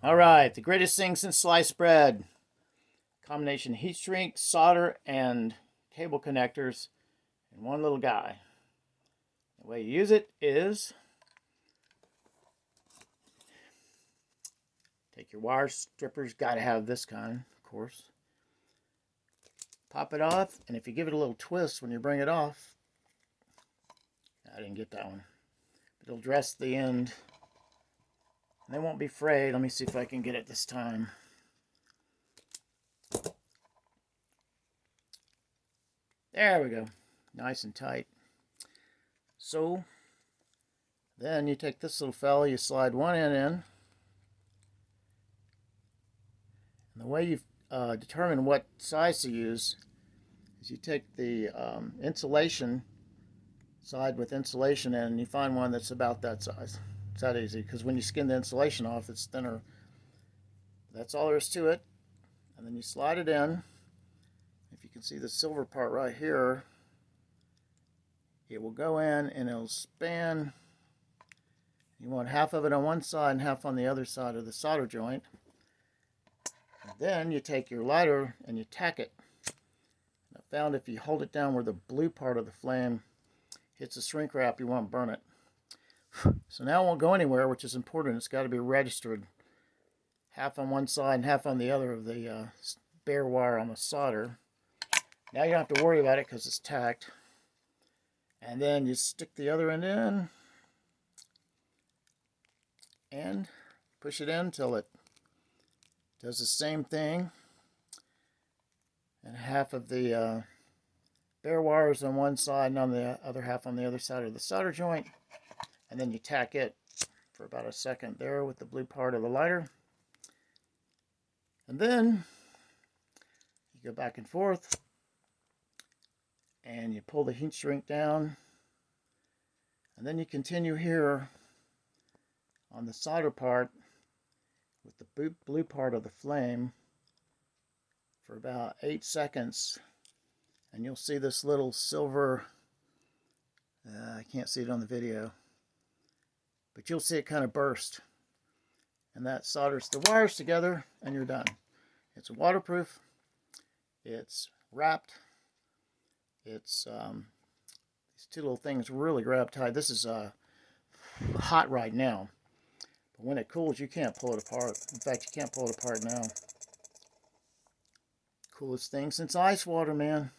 All right, the greatest thing since sliced bread. Combination heat shrink, solder, and cable connectors in one little guy. The way you use it is take your wire strippers, got to have this kind, of course. Pop it off, and if you give it a little twist when you bring it off, I didn't get that one, but it'll dress the end, and they won't be frayed. Let me see if I can get it this time. There we go, nice and tight. So then you take this little fella, you slide one end in, and the way you determine what size to use is you take the insulation side with insulation in, and you find one that's about that size. It's that easy, because when you skin the insulation off, it's thinner. That's all there is to it. And then you slide it in. If you can see the silver part right here, it will go in and it'll span. You want half of it on one side and half on the other side of the solder joint. And then you take your lighter and you tack it. And I found if you hold it down where the blue part of the flame hits the shrink wrap, you won't burn it. So now it won't go anywhere, which is important. It's got to be registered. Half on one side and half on the other of the bare wire on the solder. Now you don't have to worry about it because it's tacked. And then you stick the other end in and push it in until it does the same thing. And half of the bare wires on one side and on the other half on the other side of the solder joint. And then you tack it for about a second there with the blue part of the lighter. And then you go back and forth and you pull the heat shrink down. And then you continue here on the solder part with the blue part of the flame for about 8 seconds. And you'll see this little silver, I can't see it on the video, but you'll see it kind of burst. And that solders the wires together and you're done. It's waterproof, it's wrapped, it's these two little things really grab tight. This is hot right now, but when it cools you can't pull it apart. In fact, you can't pull it apart now. Coolest thing since ice water, man.